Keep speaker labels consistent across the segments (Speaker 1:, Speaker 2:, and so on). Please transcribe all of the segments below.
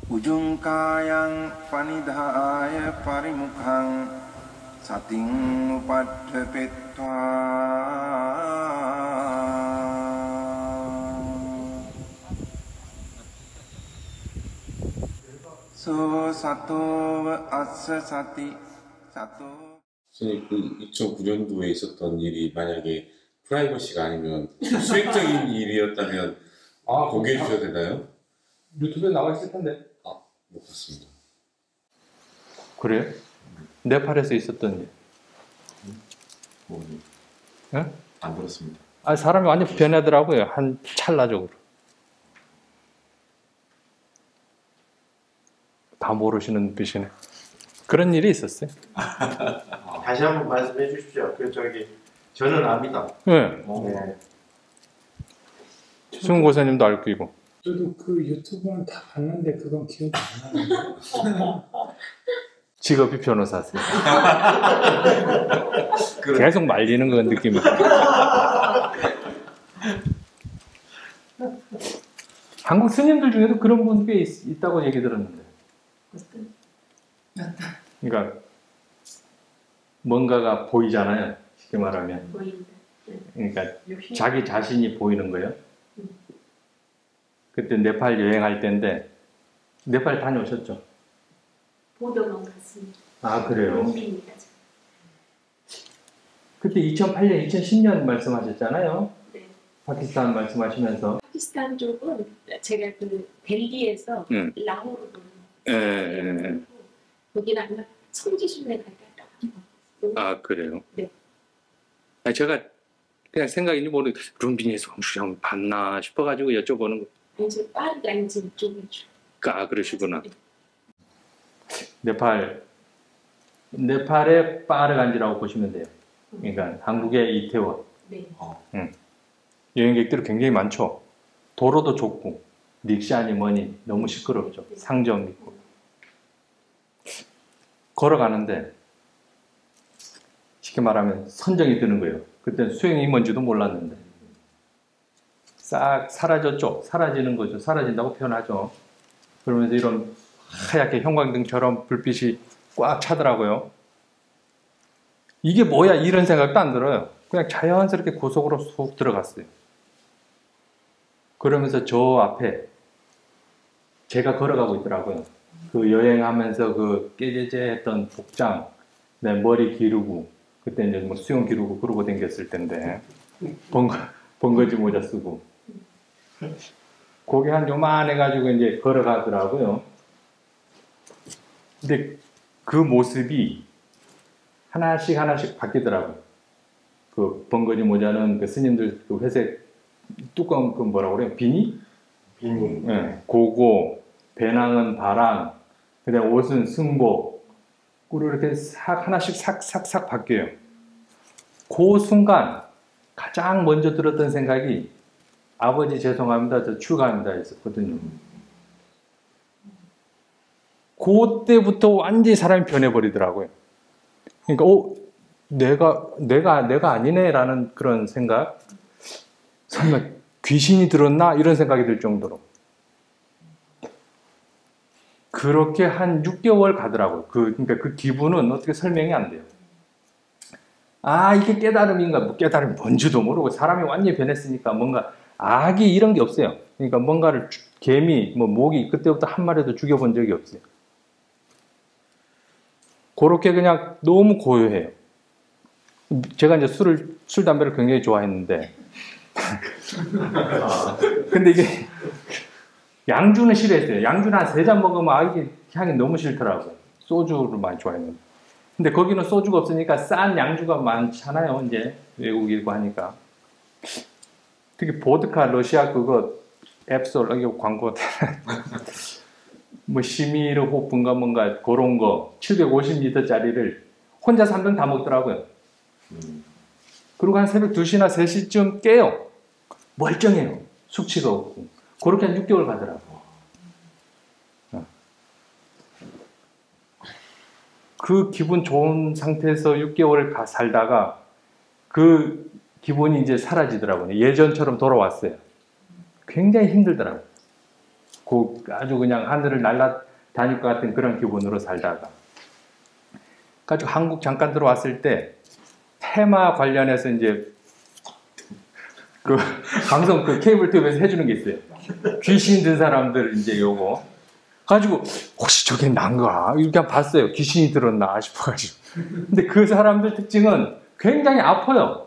Speaker 1: Ujungkayang panidhaya parimukhang sating upadhepetva so sato assa sati sato.
Speaker 2: 선생님, 그 2009년도에 있었던 일이 만약에 프라이버시가 아니면 수익적인 일이었다면 공개해 주셔도 되나요?
Speaker 3: 유튜브에 나와 있을 텐데.
Speaker 2: 못 봤습니다.
Speaker 3: 그래요? 네팔에서 있었던 일. 예?
Speaker 2: 안 들었습니다.
Speaker 3: 사람이 완전 변하더라고요. 한 찰나적으로. 다 모르시는 빛이네. 그런 일이 있었어요.
Speaker 4: 다시 한번 말씀해 주십시오. 저는 압니다.
Speaker 3: 네.
Speaker 4: 네.
Speaker 3: 승훈 고사님도 알 거고.
Speaker 5: 저도 그 유튜브는 다 봤는데 그건 기억이 안 나요.
Speaker 3: 직업이 변호사세요. 계속 말리는 건 느낌이. 한국 스님들 중에도 그런 분 꽤 있다고 얘기 들었는데. 그러니까 뭔가가 보이잖아요. 쉽게 말하면. 그러니까 자기 자신이 보이는 거예요. 그때 네팔 여행할 때인데 네팔 다녀오셨죠?
Speaker 6: 보도만 갔습니다.
Speaker 3: 그래요?
Speaker 6: 롬비입니다.
Speaker 3: 그때 2008년, 2010년 말씀하셨잖아요.
Speaker 6: 네.
Speaker 3: 파키스탄 말씀하시면서.
Speaker 6: 파키스탄 쪽은 제가 그 델리에서 라호르로 거기는 아마 성지순례 갈까.
Speaker 3: 그래요?
Speaker 6: 네.
Speaker 3: 제가 그냥 생각인지 모르겠어요. 룸비니에서 혹시 한번 봤나 싶어가지고 여쭤보는 거.
Speaker 6: 아니, 빠르간지 쪽이죠.
Speaker 3: 그러시구나. 네팔의 빠르간지라고 보시면 돼요. 그러니까 한국의 이태원.
Speaker 6: 네.
Speaker 3: 여행객들이 굉장히 많죠. 도로도 좁고 릭샤니 뭐니 너무 시끄럽죠. 상점 있고. 걸어가는데 쉽게 말하면 선정이 드는 거예요. 그때는 수행이 뭔지도 몰랐는데 싹 사라졌죠. 사라지는 거죠. 사라진다고 표현하죠. 그러면서 이런 하얗게 형광등처럼 불빛이 꽉 차더라고요. 이게 뭐야 이런 생각도 안 들어요. 그냥 자연스럽게 고속으로 쑥 들어갔어요. 그러면서 저 앞에 제가 걸어가고 있더라고요. 그 여행하면서 그 깨제제했던 복장, 내 머리 기르고 그때 이제 뭐 수영 기르고 그러고 댕겼을 텐데 번거지 모자 쓰고 고개 한 요만해가지고 이제 걸어가더라고요. 근데 그 모습이 하나씩 바뀌더라고요. 그 번거지 모자는 그 스님들 그 회색 뚜껑 그 뭐라고 그래요? 비니? 네, 그거, 배낭은 바랑, 그다음 옷은 승복, 이렇게 하나씩 싹 바뀌어요. 그 순간 가장 먼저 들었던 생각이 아버지 죄송합니다, 저 출가합니다 했었거든요. 그때부터 완전히 사람이 변해버리더라고요. 그러니까 내가 아니네라는 그런 생각. 설마 귀신이 들었나 이런 생각이 들 정도로 그렇게 한 6개월 가더라고요. 그러니까 그 기분은 어떻게 설명이 안 돼요. 이게 깨달음인가? 뭐 깨달음이 뭔지도 모르고 사람이 완전히 변했으니까 뭔가 악이 이런 게 없어요. 그러니까 뭔가를 개미, 뭐 모기 그때부터 한 마리도 죽여본 적이 없어요. 그렇게 그냥 너무 고요해요. 제가 이제 술, 담배를 굉장히 좋아했는데 근데 이게 양주는 싫어했어요. 양주는 한 3잔 먹으면 이게 향이 너무 싫더라고요. 소주를 많이 좋아했는데. 근데 거기는 소주가 없으니까 싼 양주가 많잖아요. 이제 외국이고 하니까. 특히 보드카 러시아 그거 앱솔 이거 광고 뭐 시미르 호프인가 뭔가 그런 거 750ml짜리를 혼자 3병 다 먹더라고요. 그리고 한 새벽 2시나 3시쯤 깨요. 멀쩡해요. 숙취가 없고. 그렇게 한 6개월 가더라고요. 그 기분 좋은 상태에서 6개월 살다가 그 기분이 이제 사라지더라고요. 예전처럼 돌아왔어요. 굉장히 힘들더라고요. 아주 그냥 하늘을 날아다닐 것 같은 그런 기분으로 살다가 가지고 한국 잠깐 들어왔을 때 테마 관련해서 이제 그 방송 그 케이블 TV에서 해주는 게 있어요. 귀신 든 사람들 이제 요거 가지고 혹시 저게 난가 이렇게 한번 봤어요. 귀신이 들었나 싶어가지고. 근데 그 사람들 특징은 굉장히 아파요.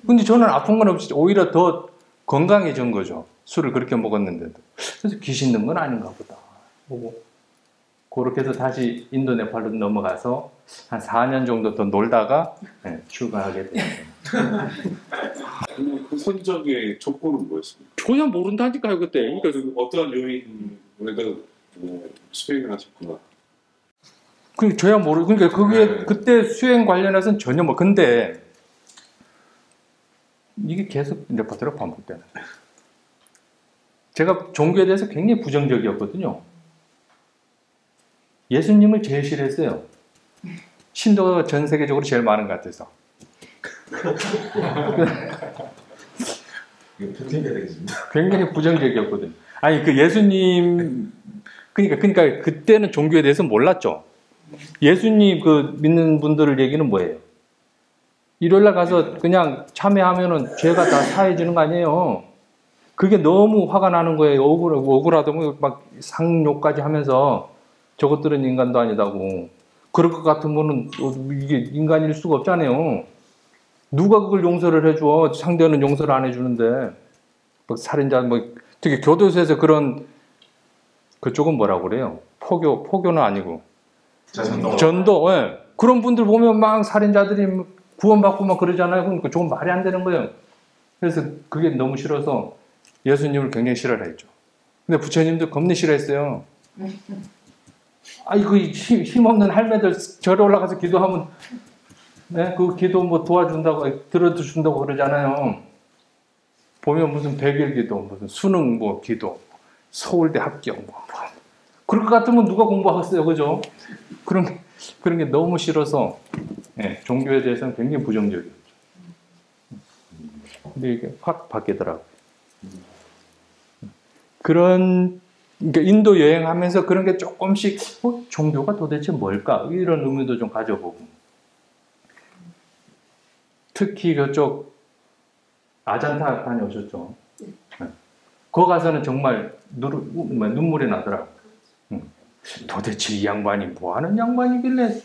Speaker 3: 근데 저는 아픈 건 없이 오히려 더 건강해진 거죠. 술을 그렇게 먹었는데도. 그래서 귀신 든 건 아닌가 보다. 보고 그렇게 해서 다시 인도 네팔로 넘어가서 한 4년 정도 더 놀다가 출가하게 됐어요.
Speaker 2: 그 선적의 조건은 뭐였습니까?
Speaker 3: 전혀 모른다니까요 그때. 그러니까
Speaker 2: 어떠한 요인에다 수행을 하셨구나.
Speaker 3: 그 저야 모르. 그러니까 그게 그때 수행 관련해서는 전혀 뭐 근데 이게 계속 레퍼토리가 반복되는. 제가 종교에 대해서 굉장히 부정적이었거든요. 예수님을 제일 싫어했어요. 신도가 전 세계적으로 제일 많은 것 같아서. 굉장히 부정적이었거든요. 아니 그 예수님 그러니까 그때는 종교에 대해서 몰랐죠. 예수님 그 믿는 분들 얘기는 뭐예요? 일요일날 가서 그냥 참여하면은 죄가 다 사해지는 거 아니에요. 그게 너무 화가 나는 거예요. 억울하다고 막 상욕까지 하면서 저것들은 인간도 아니다고. 그럴 것 같으면은 이게 인간일 수가 없잖아요. 누가 그걸 용서를 해줘? 상대는 용서를 안 해주는데. 뭐 살인자, 뭐 특히 교도소에서 그런 그쪽은 뭐라고 그래요? 포교는 아니고 전도. 예. 그런 분들 보면 막 살인자들이 구원받고 막 그러잖아요. 그러니까 저건 말이 안 되는 거예요. 그래서 그게 너무 싫어서 예수님을 굉장히 싫어를 했죠. 근데 부처님도 겁나 싫어했어요. 아이고 힘없는 할매들 절에 올라가서 기도하면 그 기도 뭐 도와준다고 들어준다고 그러잖아요. 보면 무슨 100일 기도, 무슨 수능 뭐 기도, 서울대 합격 뭐 그럴 것 같으면 누가 공부하겠어요, 그죠? 그런 게 너무 싫어서 종교에 대해서는 굉장히 부정적이었죠. 근데 이게 확 바뀌더라고요. 그러니까 인도 여행하면서 그런 게 조금씩 종교가 도대체 뭘까? 이런 의미도 좀 가져보고. 특히 그쪽 아잔타 다녀오셨죠? 거기 가서는 정말 눈물이 나더라고요. 도대체 이 양반이 뭐 하는 양반이길래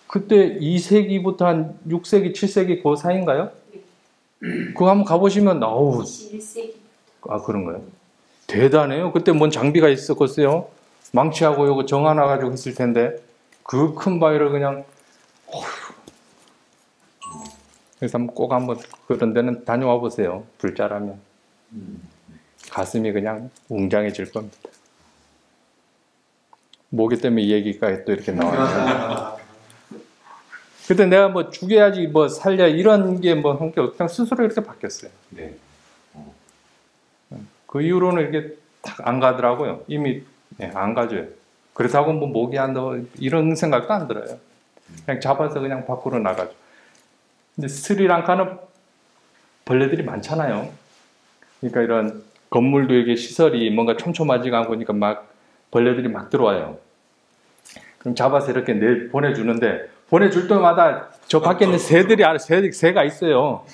Speaker 3: 그때 2세기부터 한 6세기, 7세기 그 사이인가요? 그거 한번 가보시면 어우
Speaker 6: 1세기.
Speaker 3: 아 그런가요? 대단해요. 그때 뭔 장비가 있었겠어요? 망치하고 요거 정 하나 가지고 있을 텐데 그 큰 바위를 그냥 그래서 꼭 한번 그런 데는 다녀와 보세요. 불자라면 가슴이 그냥 웅장해질 겁니다. 뭐기 때문에 이 얘기가 또 이렇게 나와요. 그때 내가 뭐 죽여야지 뭐 살려 이런 게 뭐 한 게 그냥 스스로 이렇게 바뀌었어요.
Speaker 2: 네.
Speaker 3: 그 이후로는 이렇게 딱 안 가더라고요. 이미 안 가져요. 그렇다고 뭐 목이 안 더 이런 생각도 안 들어요. 그냥 잡아서 그냥 밖으로 나가죠. 근데 스리랑카는 벌레들이 많잖아요. 그러니까 이런 건물도 이게 시설이 뭔가 촘촘하지가 않고 그러니까 막 벌레들이 막 들어와요. 그럼 잡아서 이렇게 보내주는데 보내줄 때마다 저 밖에 있는 새가 있어요.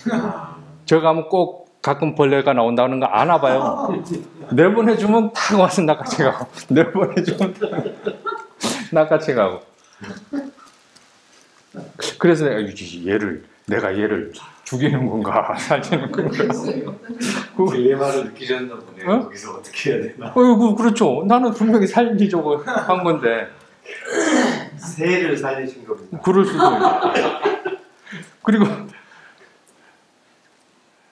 Speaker 3: 저 가면 꼭 가끔 벌레가 나온다는 거 아나 봐요. 내보내주면 탁 와서 낚아채 가고 내보내주면 낚아채 가고. 그래서 내가 얘를 죽이는 건가 살리는 건가.
Speaker 4: 딜레마를 느끼셨나 보네요. 거기서 어떻게 해야 되나.
Speaker 3: 그렇죠. 나는 분명히 살리려고 한 건데.
Speaker 4: 새를 살리신 겁니다.
Speaker 3: 그럴 수도 있고. 그리고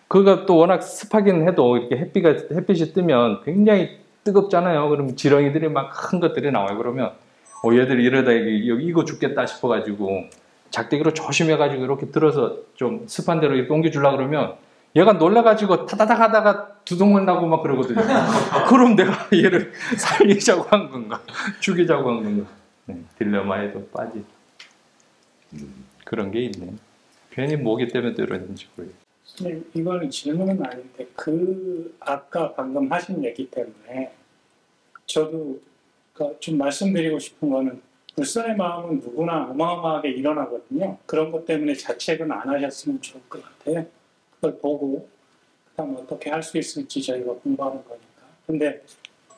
Speaker 3: 그가 또 워낙 습하긴 해도 이렇게 햇빛이 뜨면 굉장히 뜨겁잖아요. 그럼 지렁이들이 막 큰 것들이 나와요. 그러면 얘들 이러다 이거 죽겠다 싶어가지고 작대기로 조심해가지고 이렇게 들어서 좀 습한 데로 이렇게 옮겨주려고 그러면 얘가 놀라가지고 타다닥 하다가 두동물 나고 막 그러거든요. 그럼 내가 얘를 살리자고 한 건가? 죽이자고 한 건가? 딜레마에도 빠지죠. 그런 게 있네요. 괜히 모기 때문에 또 이러는지 모르겠어요.
Speaker 5: 네, 이거는 질문은 아닌데 아까 방금 하신 얘기 때문에 저도 좀 말씀드리고 싶은 거는 불선의 마음은 누구나 어마어마하게 일어나거든요. 그런 것 때문에 자책은 안 하셨으면 좋을 것 같아요. 그걸 보고 그다음 어떻게 할 수 있을지 저희가 공부하는 거니까. 근데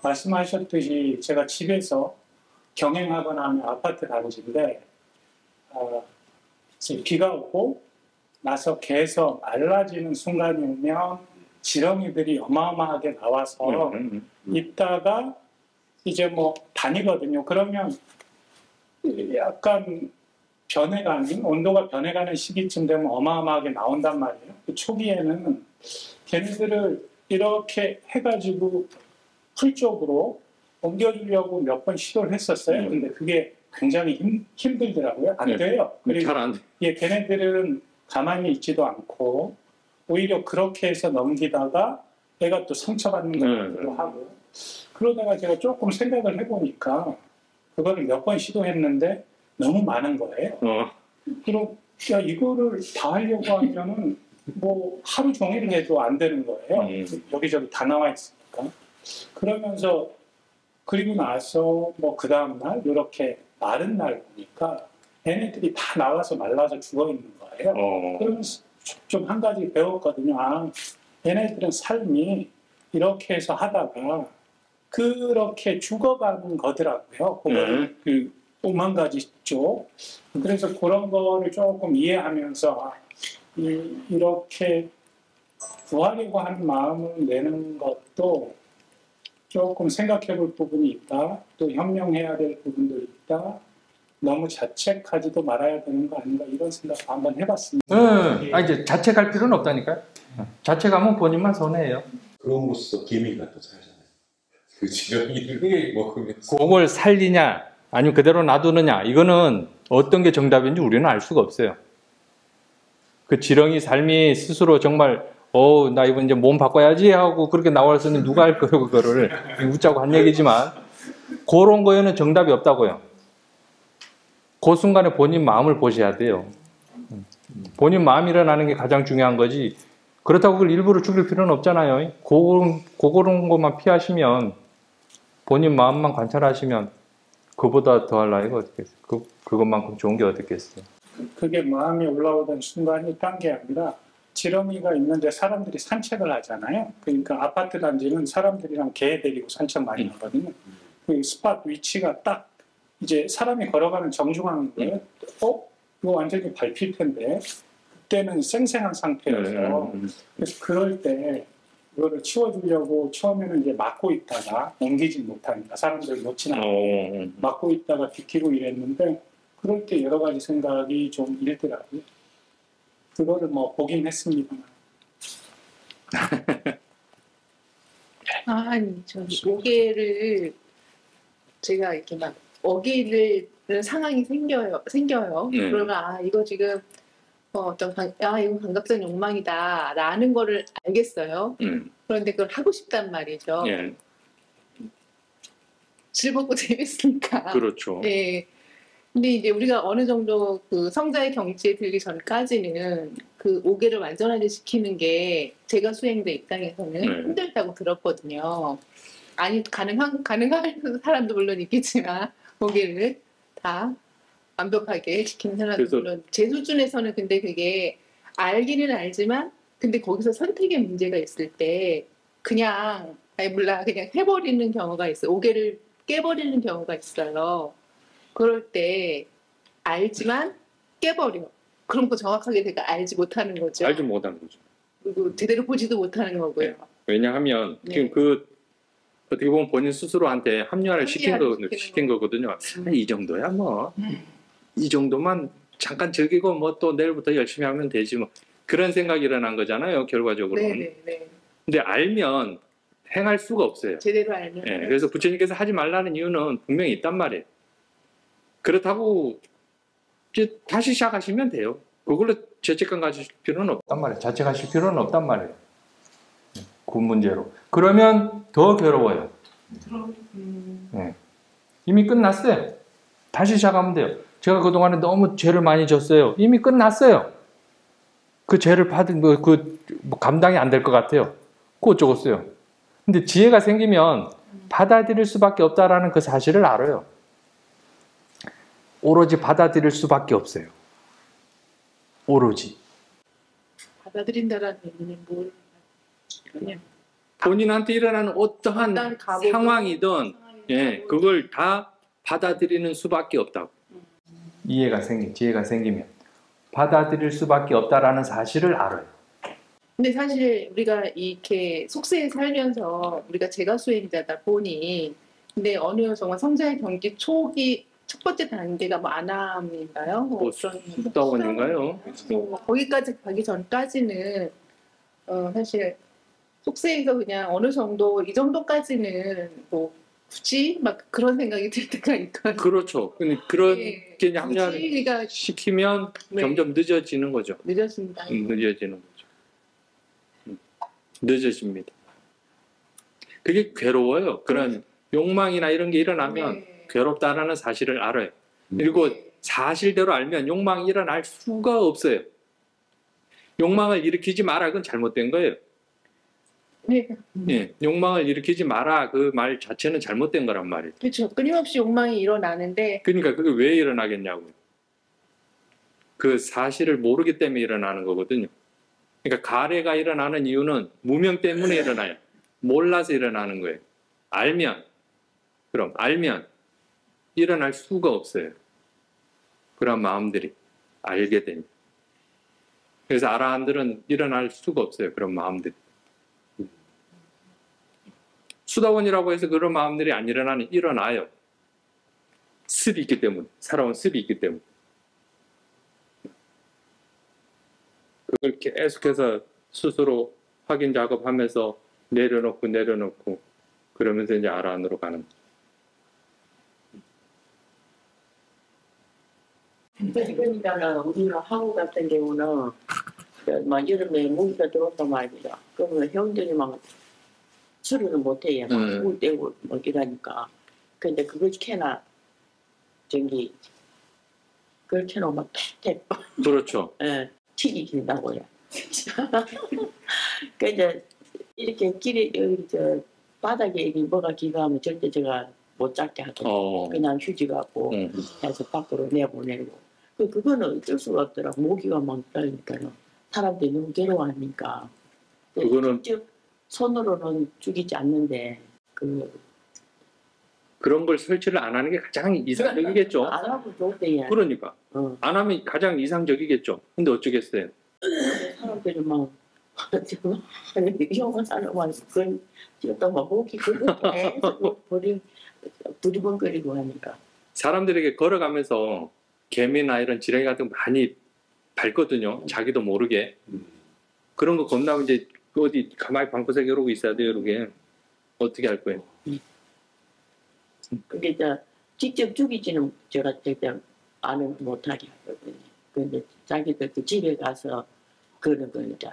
Speaker 5: 말씀하셨듯이 제가 집에서 경행하거나 하면 아파트 단지인데 비가 오고 나서 개에서 말라지는 순간이 오면 지렁이들이 어마어마하게 나와서 있다가 이제 뭐 다니거든요. 그러면 약간 변해가는, 온도가 변해가는 시기쯤 되면 어마어마하게 나온단 말이에요. 그 초기에는 걔네들을 이렇게 해가지고 풀 쪽으로 옮겨주려고 몇 번 시도를 했었어요. 근데 그게 굉장히 힘들더라고요. 안 돼요. 그리고
Speaker 3: 잘 안 돼.
Speaker 5: 예, 걔네들은 가만히 있지도 않고 오히려 그렇게 해서 넘기다가 애가 또 상처받는 것도 하고 그러다가 제가 조금 생각을 해보니까 그거를 몇 번 시도했는데 너무 많은 거예요. 그리고 야 이거를 다 하려고 하면은 뭐 하루 종일 해도 안 되는 거예요. 여기저기 다 나와 있으니까. 그러면서 그리고 나서 뭐 그 다음날 이렇게 마른 날 보니까 얘네들이 다 나와서 말라서 죽어 있는 거예요. 그러면서 좀 한 가지 배웠거든요. 아, 얘네들은 삶이 이렇게 해서 하다가 그렇게 죽어가는 거더라고요. 그 오만 가지 쪽. 그래서 그런 거를 조금 이해하면서 이렇게 구하려고 하는 마음을 내는 것도 조금 생각해 볼 부분이 있다. 또 현명해야 될 부분도 있다. 너무 자책하지도 말아야 되는 거 아닌가 이런 생각 한번 해봤습니다.
Speaker 3: 이제 자책할 필요는 없다니까요. 자책하면 본인만 손해예요.
Speaker 2: 그럼으로써 개미 같다 살잖아요. 그 지렁이를 먹으면서
Speaker 3: 그걸 살리냐 아니면 그대로 놔두느냐 이거는 어떤 게 정답인지 우리는 알 수가 없어요. 그 지렁이 삶이 스스로 정말 나 이번 이제 몸 바꿔야지 하고 그렇게 나와서는 누가 할 거예요 그거를 웃자고 한 얘기지만 그런 거에는 정답이 없다고요. 그 순간에 본인 마음을 보셔야 돼요. 본인 마음이 일어나는 게 가장 중요한 거지 그렇다고 그걸 일부러 죽일 필요는 없잖아요. 그런 것만 피하시면 본인 마음만 관찰하시면 그보다 더할 나이가 어떻겠어요. 그것만큼 좋은 게 어떻겠어요.
Speaker 5: 그게 마음이 올라오던 순간이 딴 게 아니라 지렁이가 있는데 사람들이 산책을 하잖아요. 그러니까 아파트 단지는 사람들이랑 개 데리고 산책 많이 하거든요. 그 스팟 위치가 딱 이제 사람이 걸어가는 정중앙인 거예요. 이거 완전히 밟힐 텐데 그때는 쌩쌩한 상태여서 그래서 그럴 때 이거를 치워주려고 처음에는 이제 막고 있다가 옮기지 못하니까 사람들 놓치는 않고 막고 있다가 비키고 이랬는데 그럴 때 여러 가지 생각이 좀 일더라고요. 그거를 뭐 보긴 했습니다.
Speaker 6: 아니, 저 오개를 제가 이렇게 막 어기는 상황이 생겨요. 그러면 이거 지금 이거 감각적 욕망이다라는 거를 알겠어요. 그런데 그걸 하고 싶단 말이죠. 즐겁고 재밌으니까.
Speaker 3: 그렇죠.
Speaker 6: 네. 근데 이제 우리가 어느 정도 그 성자의 경지에 들기 전까지는 그 오개를 완전하게 시키는 게 제가 수행자 입장에서는 힘들다고 들었거든요. 아니 가능한 사람도 물론 있겠지만 오개를 다 완벽하게 시키는 사람도 물론 제 수준에서는 근데 그게 알기는 알지만 근데 거기서 선택의 문제가 있을 때 그냥 그냥 해버리는 경우가 있어요. 오개를 깨버리는 경우가 있어요. 그럴 때 알지만 깨버려. 그럼 그 정확하게 내가 알지 못하는 거죠.
Speaker 3: 알지 못하는 거죠.
Speaker 6: 그리고 제대로 보지도 못하는 거고요.
Speaker 3: 왜냐하면 지금 어떻게 보면 본인 스스로한테 합리화를 시킨 거거든요. 이 정도야 뭐. 이 정도만 잠깐 즐기고 뭐 또 내일부터 열심히 하면 되지 뭐. 그런 생각이 일어난 거잖아요. 결과적으로는.
Speaker 6: 네.
Speaker 3: 근데 알면 행할 수가 없어요.
Speaker 6: 제대로 알면.
Speaker 3: 그래서 부처님께서 하지 말라는 이유는 분명히 있단 말이에요. 그렇다고 이제 다시 시작하시면 돼요. 그걸로 죄책감 가지실 필요는 없단 말이에요. 자책하실 필요는 없단 말이에요. 그 문제로. 그러면 더 괴로워요. 이미 끝났어요. 다시 시작하면 돼요. 제가 그동안에 너무 죄를 많이 졌어요. 이미 끝났어요. 그 죄를 받은 뭐 감당이 안 될 것 같아요. 그거 어쩌겠어요. 근데 지혜가 생기면 받아들일 수밖에 없다라는 그 사실을 알아요. 오로지 받아들일 수밖에 없어요. 오로지.
Speaker 6: 받아들인다라는 의미는 뭘? 그냥
Speaker 3: 본인한테 일어나는 어떠한
Speaker 6: 어떤 각오도,
Speaker 3: 상황이든 예, 그걸 다 받아들이는 수밖에 없다고. 지혜가 생기면 받아들일 수밖에 없다라는 사실을 알아요.
Speaker 6: 근데 사실 우리가 이렇게 속세에 살면서 우리가 제가 수행자다 보니 근데 어느 정말 성자의 경지 초기 첫 번째 단계가 뭐 안함인가요?
Speaker 3: 뭐 수다원인가요?
Speaker 6: 거기까지 가기 전까지는 사실 속세에서 그냥 어느 정도 이 정도까지는 뭐 굳이 막 그런 생각이 들 때가 있거든요.
Speaker 3: 그렇죠. 그렇게
Speaker 6: 굳이
Speaker 3: 합리화를
Speaker 6: 그러니까
Speaker 3: 시키면
Speaker 6: 네.
Speaker 3: 점점 늦어지는 거죠.
Speaker 6: 늦었습니다.
Speaker 3: 늦어지는 거죠. 늦어집니다. 그게 괴로워요. 그런 욕망이나 이런 게 일어나면
Speaker 6: 네.
Speaker 3: 괴롭다라는 사실을 알아요. 그리고 사실대로 알면 욕망이 일어날 수가 없어요. 욕망을 일으키지 마라. 그건 잘못된 거예요.
Speaker 6: 네.
Speaker 3: 예, 욕망을 일으키지 마라. 그 말 자체는 잘못된 거란 말이에요.
Speaker 6: 그렇죠. 끊임없이 욕망이 일어나는데
Speaker 3: 그러니까 그게 왜 일어나겠냐고요. 그 사실을 모르기 때문에 일어나는 거거든요. 그러니까 가래가 일어나는 이유는 무명 때문에 일어나요. 몰라서 일어나는 거예요. 알면 일어날 수가 없어요. 그런 마음들이 알게 됩니다. 그래서 아라한들은 일어날 수가 없어요. 그런 마음들이. 수다원이라고 해서 그런 마음들이 안 일어나요. 습이 있기 때문에, 살아온 습이 있기 때문에. 그걸 계속해서 스스로 확인 작업하면서 내려놓고 그러면서 이제 아라한으로 가는 거예요.
Speaker 7: 그러니까 우리가 한국 같은 경우는 막 여름에 모기가 들어온단 말이죠. 그러면 형들이 막 수리를 못해요. 막 물 떼고 막 이러니까. 근데 그걸 캐나 전기 그걸 캐나 막 팩팩
Speaker 3: 그렇죠.
Speaker 7: 예, 튀기 긴다고요. 그 이제 이렇게 길에 여기 저 바닥에 뭐가 기가하면 절대 제가 못 잡게 하거든요. 그냥 휴지 갖고 해서 밖으로 내보내고. 그거는 어쩔 수가 없더라. 모기가 많다니까요. 사람들이 너무 괴로워하니까.
Speaker 3: 그거는
Speaker 7: 직접 손으로는 죽이지 않는데
Speaker 3: 그런 걸 설치를 안 하는 게 가장 이상적이겠죠.
Speaker 7: 안 하고 좋대요.
Speaker 3: 그러니까 안 하면 가장 이상적이겠죠. 근데 어쩌겠어요.
Speaker 7: 사람들이 막 이용을 하는 거 그건 또 막 모기 그거 계속 부리번거리고 하니까.
Speaker 3: 사람들에게 걸어가면서 개미나 이런 지렁이 같은 거 많이 밟거든요. 자기도 모르게. 그런 거 겁나면 이제 어디 가만히 방구석에 이러고 있어야 돼요. 이렇게. 어떻게 할 거예요?
Speaker 7: 그게 직접 죽이지는 제가 절대 안은 못하게 하거든요. 근데 자기들 그 집에 가서 그런 거 이제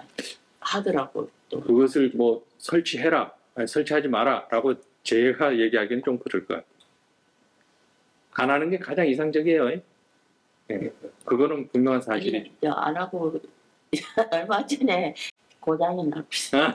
Speaker 7: 하더라고. 또
Speaker 3: 그것을 뭐 설치해라, 아니, 설치하지 마라 라고 제가 얘기하기는 좀 그럴 것 같아요. 안 하는 게 가장 이상적이에요. 네. 그거는 분명한 사실이죠.
Speaker 7: 안 하고 얼마 전에 고장이 났어.